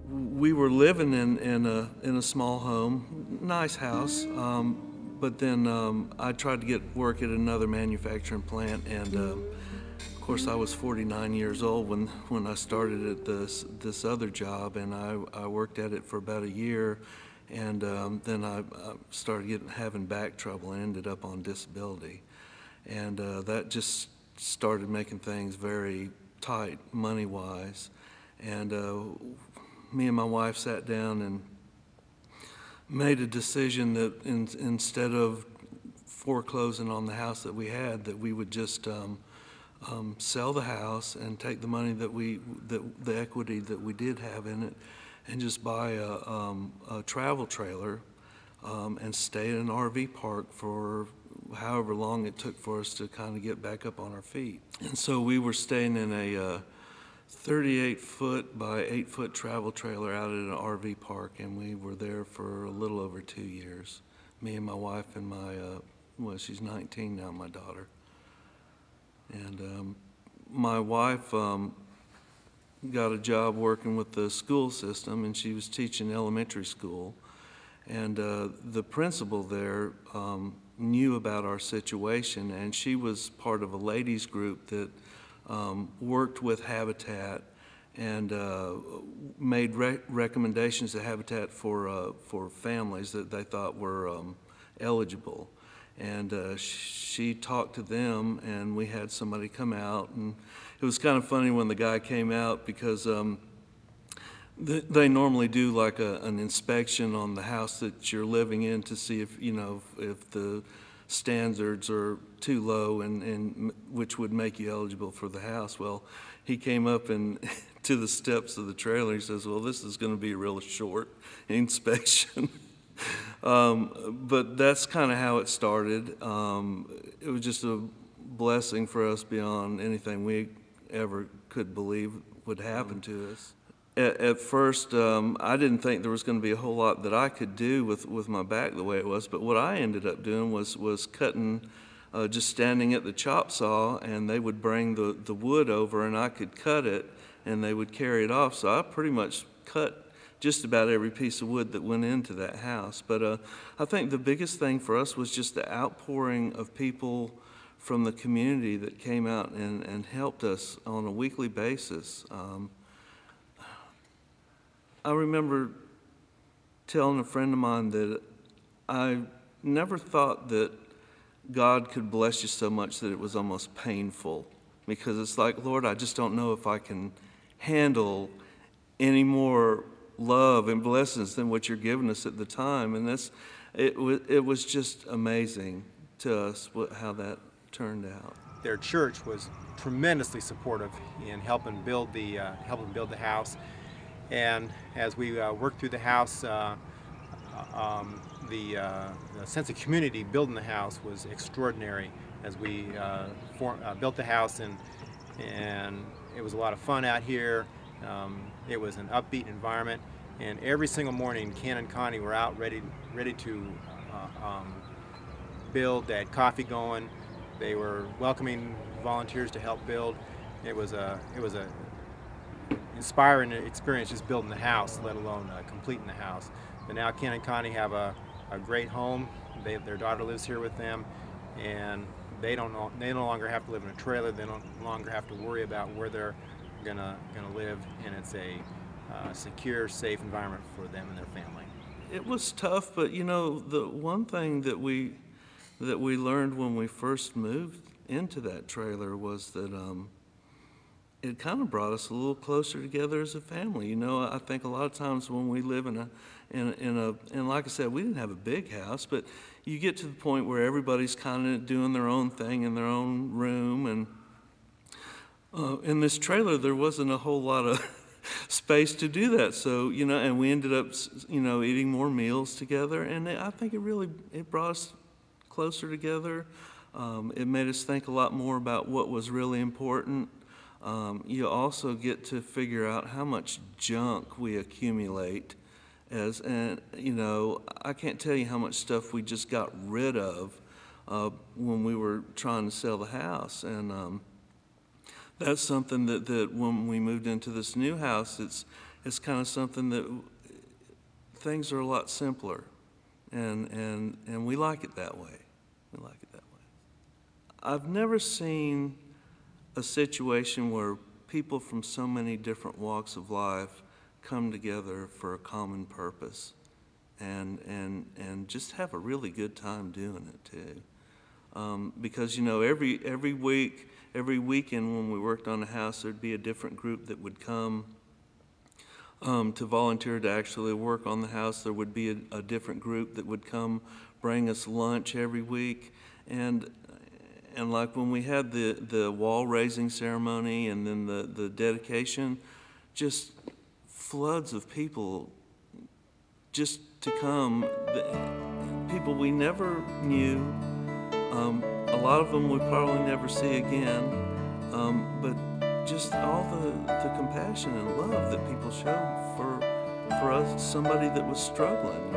We were living in a small home, nice house, but then I tried to get work at another manufacturing plant, and of course I was 49 years old when I started at this other job, and I worked at it for about a year, and then I started having back trouble and ended up on disability, and that just started making things very tight money-wise, and me and my wife sat down and made a decision that instead of foreclosing on the house that we had, that we would just sell the house and take the money the equity that we did have in it, and just buy a travel trailer and stay in an RV park for however long it took for us to kind of get back up on our feet. And so we were staying in a 38-foot by 8-foot travel trailer out at an RV park, and we were there for a little over 2 years. Me and my wife and my, well, she's 19 now, my daughter. And my wife got a job working with the school system, and she was teaching elementary school. And the principal there knew about our situation, and she was part of a ladies group that worked with Habitat and made recommendations to Habitat for families that they thought were eligible. And she talked to them, and we had somebody come out, and it was kind of funny when the guy came out, because they normally do like an inspection on the house that you're living in to see if, you know, if the standards are too low and which would make you eligible for the house. Well, he came up and to the steps of the trailer. He says, well, this is going to be a real short inspection. But that's kind of how it started. It was just a blessing for us beyond anything we ever could believe would happen to us. At first, I didn't think there was going to be a whole lot that I could do with my back the way it was, but what I ended up doing was cutting, just standing at the chop saw, and they would bring the wood over, and I could cut it, and they would carry it off. So I pretty much cut just about every piece of wood that went into that house. But I think the biggest thing for us was just the outpouring of people from the community that came out and helped us on a weekly basis. I remember telling a friend of mine that I never thought that God could bless you so much that it was almost painful, because it's like, Lord, I just don't know if I can handle any more love and blessings than what you're giving us at the time. And it was just amazing to us how that turned out. Their church was tremendously supportive in helping build the house. And as we worked through the house, the sense of community building the house was extraordinary. As we built the house, and it was a lot of fun out here. It was an upbeat environment, and every single morning Ken and Connie were out ready to build. They had coffee going. They were welcoming volunteers to help build. It was a inspiring experience just building the house, let alone completing the house. But now Ken and Connie have a great home. Their daughter lives here with them, and they no longer have to live in a trailer. They no longer have to worry about where they're gonna live, and it's a secure, safe environment for them and their family. It was tough, but you know, the one thing that we learned when we first moved into that trailer was that it kind of brought us a little closer together as a family. You know, I think a lot of times when we live and like I said, we didn't have a big house, but you get to the point where everybody's kind of doing their own thing in their own room, and in this trailer there wasn't a whole lot of space to do that. So, you know, and we ended up, you know, eating more meals together, and I think it brought us closer together. It made us think a lot more about what was really important. You also get to figure out how much junk we accumulate and you know, I can't tell you how much stuff we just got rid of when we were trying to sell the house. And That's something that when we moved into this new house, it's kind of something that things are a lot simpler, and we like it that way. We like it that way. I've never seen a situation where people from so many different walks of life come together for a common purpose and just have a really good time doing it too. Because every week, every weekend when we worked on the house, there'd be a different group that would come to volunteer to actually work on the house. There would be a different group that would come bring us lunch every week. And like when we had the wall raising ceremony and then the dedication, just floods of people just to come, people we never knew. A lot of them we probably never see again, but just all the compassion and love that people showed for us, somebody that was struggling,